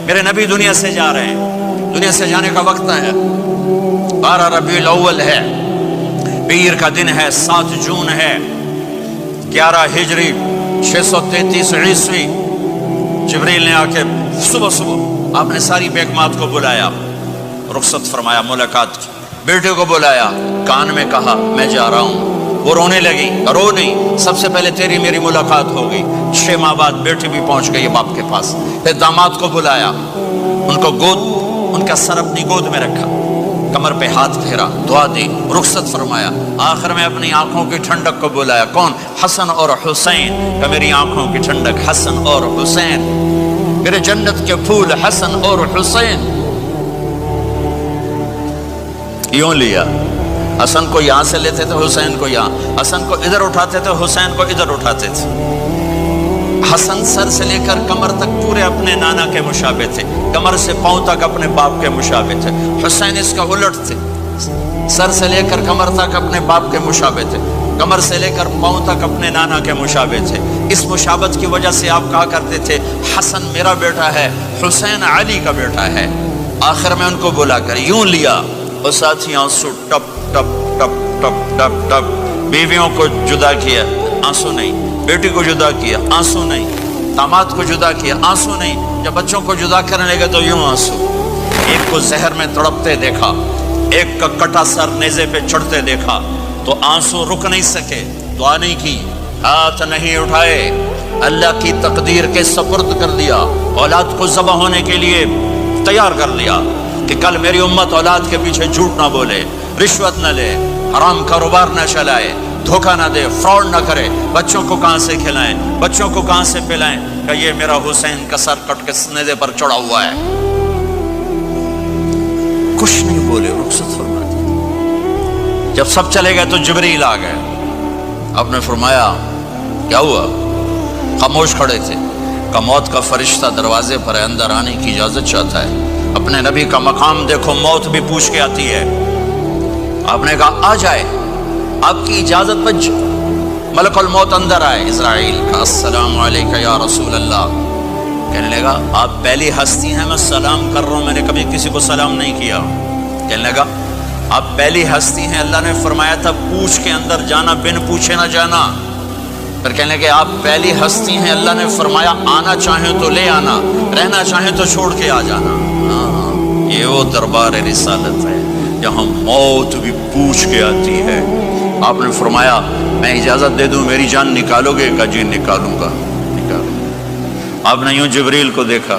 میرے نبی دنیا سے جا رہے ہیں، دنیا سے جانے کا وقت ہے، 12 ربیع الاول ہے، پیر کا دن ہے، 7 جون ہے، 11 ہجری 633 عیسوی۔ جبریل نے آ کے صبح صبح آپ نے ساری بیگمات کو بلایا، رخصت فرمایا، ملاقات کی، بیٹے کو بلایا، کان میں کہا میں جا رہا ہوں۔ وہ رونے لگی، رو نہیں، سب سے پہلے تیری میری ملاقات ہو گئی۔ 6 ماہ بعد بیٹی بھی پہنچ گئی باپ کے پاس۔ پھر داماد کو بلایا، ان کو ان کا سر اپنی گود میں رکھا، کمر پہ ہاتھ پھیرا، دعا دی، رخصت فرمایا۔ آخر میں اپنی آنکھوں کی ٹھنڈک کو بلایا، کون؟ حسن اور حسین، کہ میری آنکھوں کی ٹھنڈک حسن اور حسین، میرے جنت کے پھول حسن اور حسین۔ یوں لیا، حسن کو یہاں سے لیتے تھے، حسین کو یہاں، حسن کو ادھر اٹھاتے تھے، حسین کو ادھر اٹھاتے تھے۔ حسن سر سے لے کر کمر تک پورے اپنے نانا کے مشابہ تھے، کمر سے پاؤں تک اپنے باپ کے مشابہ تھے۔ حسین اس کا الٹ تھے، سر سے لے کر کمر تک اپنے باپ کے مشابہ تھے، کمر سے لے کر پاؤں تک اپنے نانا کے مشابہ تھے۔ اس مشابہت کی وجہ سے آپ کہا کرتے تھے حسن میرا بیٹا ہے، حسین علی کا بیٹا ہے۔ آخر میں ان کو بلا کر یوں لیا، اور ساتھ ہی آنسو ٹپ ٹپ ٹپ ٹپ ٹپ ٹپ۔ بیویوں کو جدا کیا، آنسو نہیں، بیٹی کو جدا کیا، آنسو نہیں، داماد کو جدا کیا، آنسو نہیں، جب بچوں کو جدا کرنے لگے تو یوں آنسو۔ ایک کو زہر میں تڑپتے دیکھا، ایک کا کٹا سر نیزے پہ چڑھتے دیکھا تو آنسو رک نہیں سکے، دعا نہیں کی، ہاتھ نہیں اٹھائے، اللہ کی تقدیر کے سپرد کر دیا، اولاد کو ذبح ہونے کے لیے تیار کر لیا کہ کل میری امت اولاد کے پیچھے جھوٹ نہ بولے، رشوت نہ لے، حرام کاروبار نہ چلائے، دھوکہ نہ دے، فراڈ نہ کرے، بچوں کو کہاں سے کھلائیں، بچوں کو کہاں سے پلائیں، کہ یہ میرا حسین کا سر کٹ کے نیزے پر چڑھا ہوا ہے۔ کچھ نہیں بولے، رخصت فرما دی۔ جب سب چلے گئے تو جبریل آ گئے، آپ نے فرمایا کیا ہوا؟ خاموش کھڑے تھے، کہ موت کا فرشتہ دروازے پر ہے، اندر آنے کی اجازت چاہتا ہے۔ اپنے نبی کا مقام دیکھو، موت بھی پوچھ کے آتی ہے۔ آپ نے کہا آ جائے، آپ کی اجازت پر ملک الموت اندر آئے۔ اسرائیل کا السلام علیکہ یا رسول اللہ، کہنے لگا آپ پہلی ہستی ہیں، میں سلام کر رہا ہوں، میں نے کبھی کسی کو سلام نہیں کیا۔ کہنے لگا آپ پہلی ہستی ہیں، اللہ نے فرمایا تھا پوچھ کے اندر جانا، بن پوچھے نہ جانا۔ پھر کہنے لگے آپ پہلی ہستی ہیں، اللہ نے فرمایا آنا چاہیں تو لے آنا، رہنا چاہیں تو چھوڑ کے آ جانا۔ یہ وہ دربار رسالت ہے جہاں موت بھی پوچھ کے آتی ہے۔ آپ نے فرمایا میں اجازت دے دوں میری جان نکالو گے؟ کہ جی نکالوں گا، نکالوں گا۔ آپ نے یوں جبریل کو دیکھا،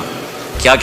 کیا